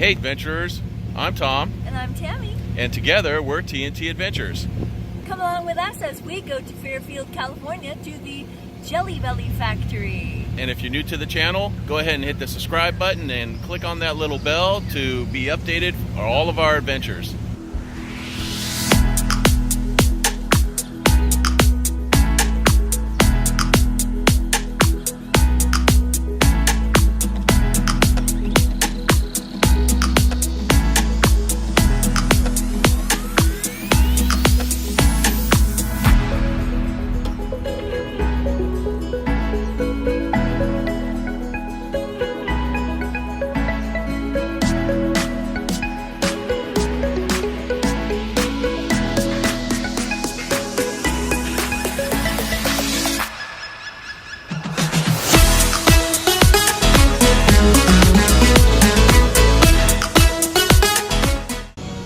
Hey adventurers, I'm Tom. And I'm Tammy. And together we're TNT Adventures. Come along with us as we go to Fairfield, California to the Jelly Belly factory. And if you're new to the channel, go ahead and hit the subscribe button and click on that little bell to be updated for all of our adventures.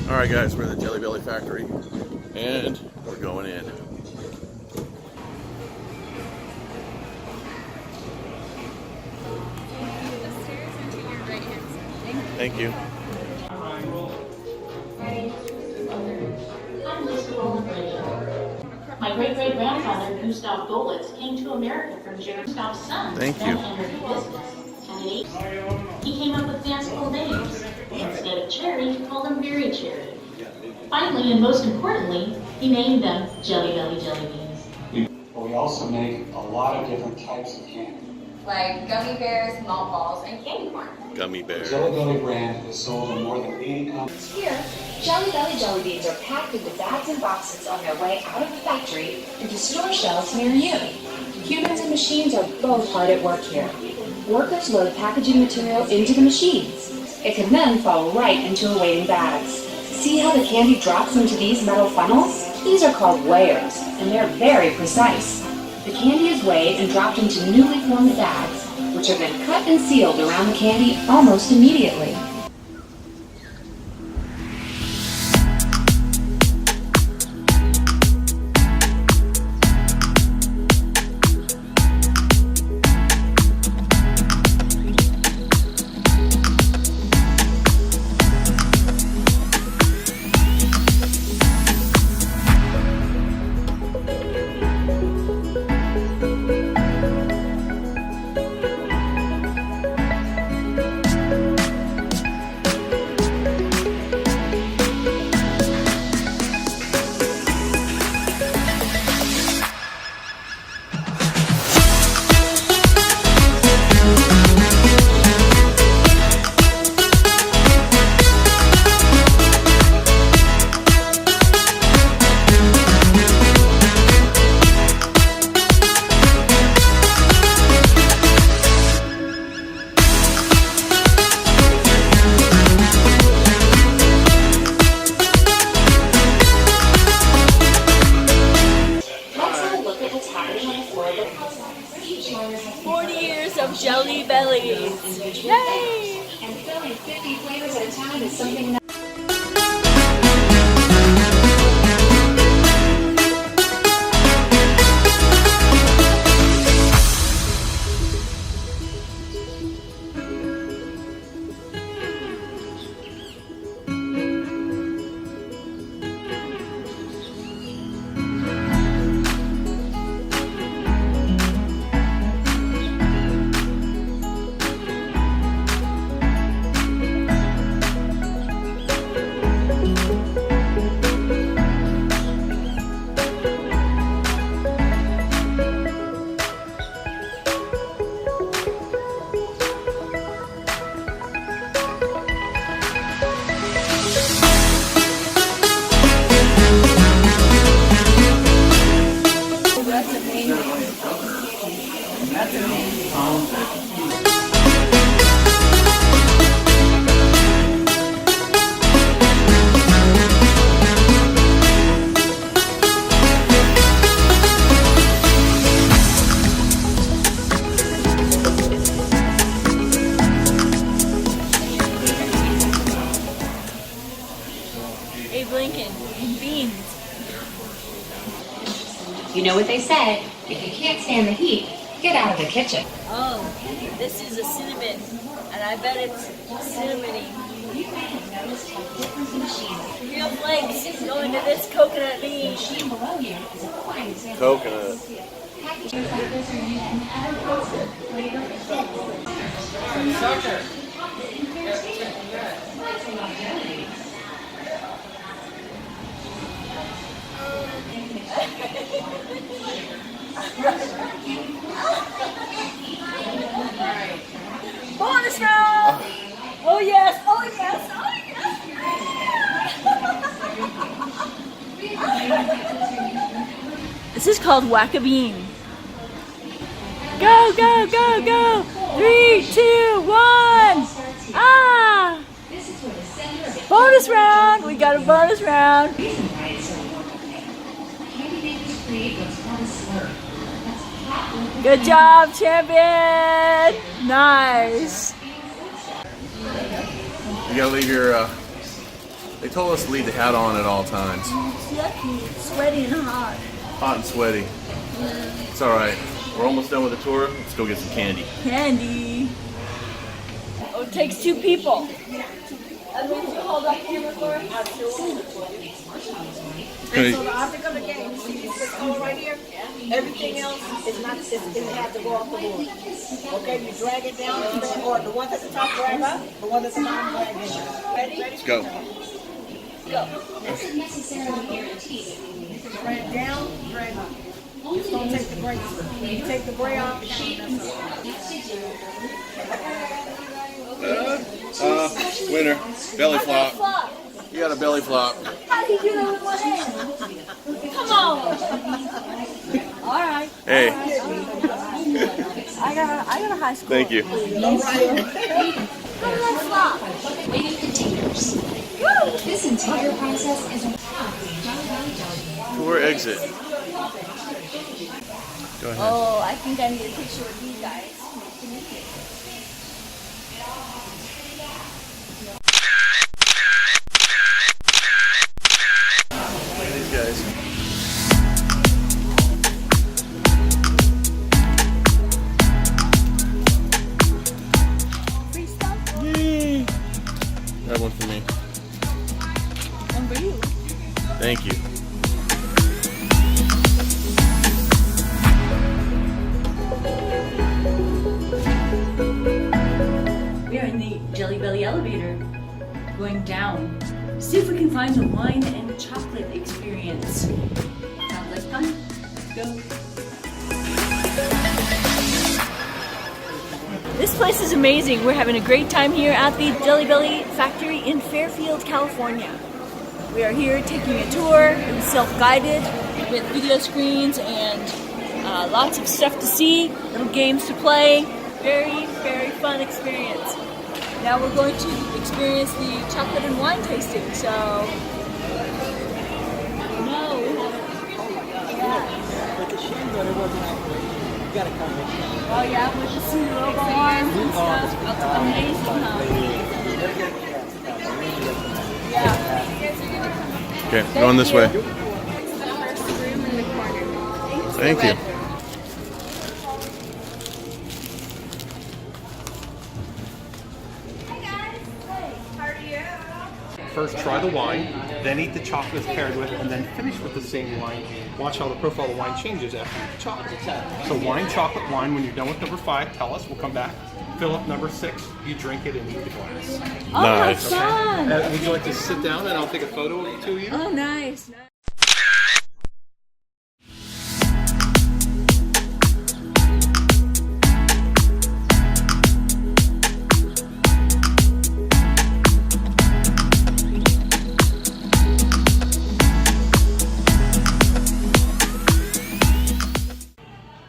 Alright guys, we're in the Jelly Belly factory and we're going in. Thank you. My great-great-grandfather, Gustav Golitz, came to America from German Gustav's son. Thank you. He came up with fanciful names. Instead of cherry, he called them berry cherry. Finally, and most importantly, he named them Jelly Belly jelly beans. We also make a lot of different types of candy. Like gummy bears, malt balls, and candy corn. Gummy The bear. Jelly Belly brand is sold in more than 80 countries. Here, Jelly Belly jelly beans are packed into bags and boxes on their way out of the factory into store shelves near you. Humans and machines are both hard at work here. Workers load packaging material into the machines. It can then fall right into awaiting bags. See how the candy drops into these metal funnels? These are called weighers, and they're very precise. The candy is weighed and dropped into newly formed bags, which are then cut and sealed around the candy almost immediately. Of Jelly Bellies. Yay! And filling 50 flavors at a time is something that Abe Lincoln and beans. You know what they say, if you can't stand the heat, get out of the kitchen. Oh, this is a cinnamon, and I bet it's cinnamony. You may have noticed how different the machine Real flakes going to this coconut bean. machine below you is a fine example. Coconut. Packaging factors are used in every process, flavor, and Bonus round! Oh yes! Oh yes! Oh yes! This is called whack-a-bean. Go, go, go, go! 3, 2, 1! Ah! Bonus round! We got a bonus round. candy makers create what's called a slurp. That's hot liquid. Good job, champion! Nice. You gotta leave your, they told us to leave the hat on at all times. Yucky, sweaty and hot. Hot and sweaty. It's alright. We're almost done with the tour. Let's go get some candy. Candy. Oh, it takes 2 people. That means you hold up camera for us? Okay. So the object of the game, you see this code right here? Everything else is not, it has to go off the board. Okay, you drag it down, or the ones at the top drag up, the ones at the bottom drag down. Ready? Let's go. Doesn't necessarily guarantee. Drag down, drag up. Just don't take the brakes. You take the brake off, Winner. Belly flop. You got a belly flop. How do you do that with one hand? Come on. All right. Hey, I got a high score. thank you. Come on, flop. Waiting containers. This entire process is a Tour exit. Go ahead. Oh, I think I need a picture with you guys. These guys. Free stuff? Yay! That one for me. One for you. Thank you. We are in the Jelly Belly elevator, going down. See if we can find the wine and chocolate experience. Sounds like fun. Let's go. This place is amazing. We're having a great time here at the Jelly Belly factory in Fairfield, California. We are here taking a tour. It's self-guided with video screens and lots of stuff to see, little games to play. Very, very fun experience. Now we're going to experience the chocolate and wine tasting. So, no, we haven't. Like a shame that it wasn't out there. You gotta come with me. Oh yeah, with the sea robo arms and stuff. Amazing, huh? Yeah. Okay, going this way. Thank you. First try the wine, then eat the chocolates paired with it, and then finish with the same wine. Watch how the profile of the wine changes after you eat the chocolate. So wine, chocolate, wine. When you're done with number 5, tell us, we'll come back. Fill up number 6, you drink it and eat the glass. Oh, Nice. how fun! Would you like to sit down and I'll take a photo of the two of you? Oh, nice.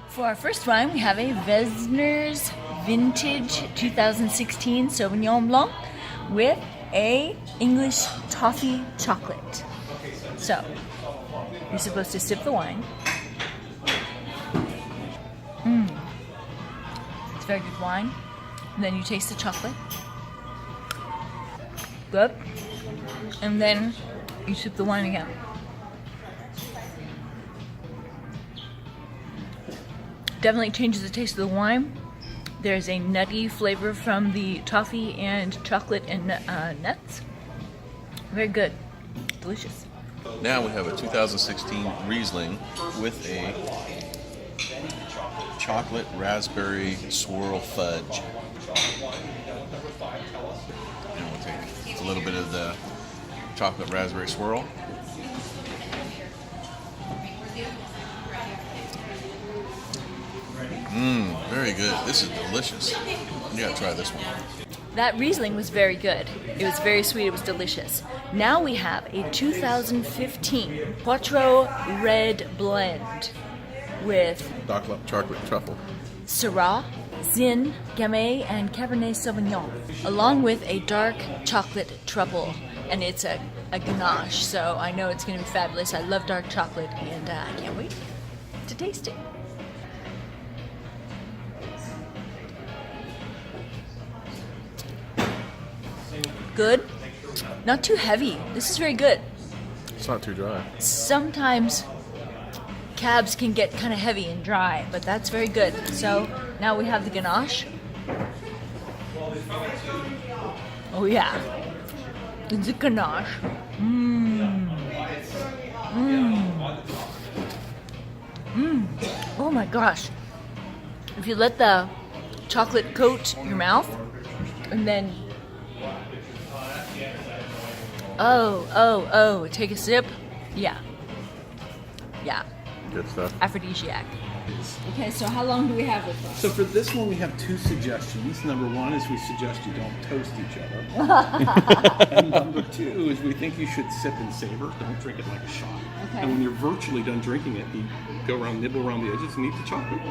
For our first wine, we have a Vesner's Vintage 2016 Sauvignon Blanc with a English toffee chocolate. So, you're supposed to sip the wine. It's very good wine. And then you taste the chocolate. Good. And then you sip the wine again. Definitely changes the taste of the wine. There's a nutty flavor from the toffee and chocolate and nuts. Very good. Delicious. Now we have a 2016 Riesling with a chocolate raspberry swirl fudge. And we'll take a little bit of the chocolate raspberry swirl. Very good. This is delicious. You gotta try this one. That Riesling was very good. It was very sweet. It was delicious. Now we have a 2015 Quattro Red Blend with Chocolate truffle. Syrah, Zin, Gamay, and Cabernet Sauvignon, along with a dark chocolate truffle. And it's a ganache, so I know it's going to be fabulous. I love dark chocolate, and I can't wait to taste it. Good. Not too heavy. This is very good. It's not too dry. Sometimes cabs can get kind of heavy and dry, but that's very good. So now we have the ganache. Oh yeah, it's a ganache. Oh my gosh. If you let the chocolate coat your mouth and then take a sip. Yeah. Good stuff. Aphrodisiac. Okay, so how long do we have with this? So for this one, we have two suggestions. Number one is we suggest you don't toast each other. And number two is we think you should sip and savor. Don't drink it like a shot. Okay. And when you're virtually done drinking it, you go around, nibble around the edges, and eat the chocolate.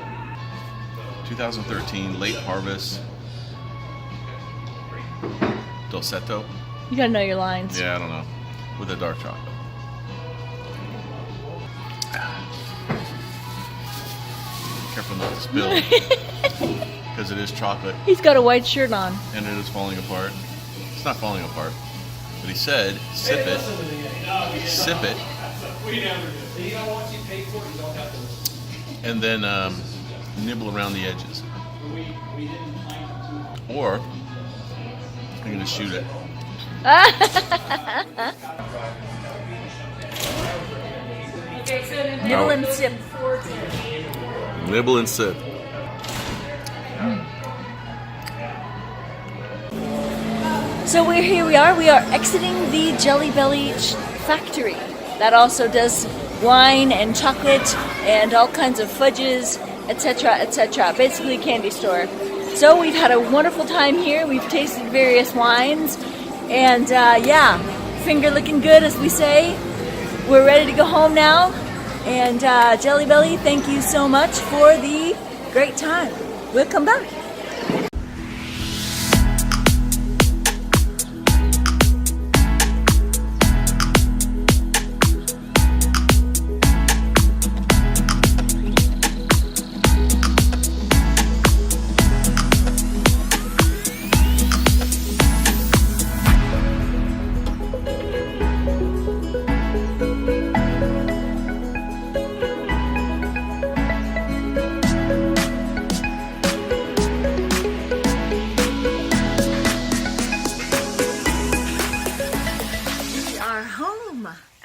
2013 late harvest Dolcetto. You gotta know your lines. Yeah, I don't know. With a dark chocolate. Careful not to spill. Because it is chocolate He's got a white shirt on. and it is falling apart. It's not falling apart. But he said, sip it. Sip it. And then nibble around the edges. Or I'm going to shoot it. Nibble and sip. Nibble and sip. So here we are exiting the Jelly Belly factory. That also does wine and chocolate and all kinds of fudges, etc., etc. Basically a candy store. So we've had a wonderful time here. We've tasted various wines. And yeah, finger looking good, as we say. We're ready to go home now. And Jelly Belly, thank you so much for the great time. We'll come back.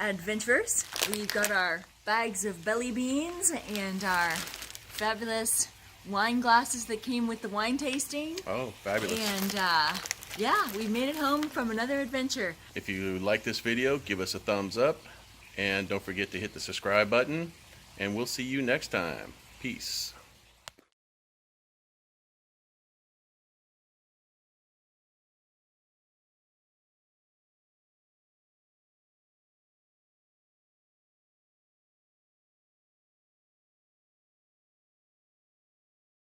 Adventurers. We've got our bags of belly beans and our fabulous wine glasses that came with the wine tasting. Oh, fabulous. And yeah, we made it home from another adventure. If you like this video, give us a thumbs up. And don't forget to hit the subscribe button. And we'll see you next time. Peace.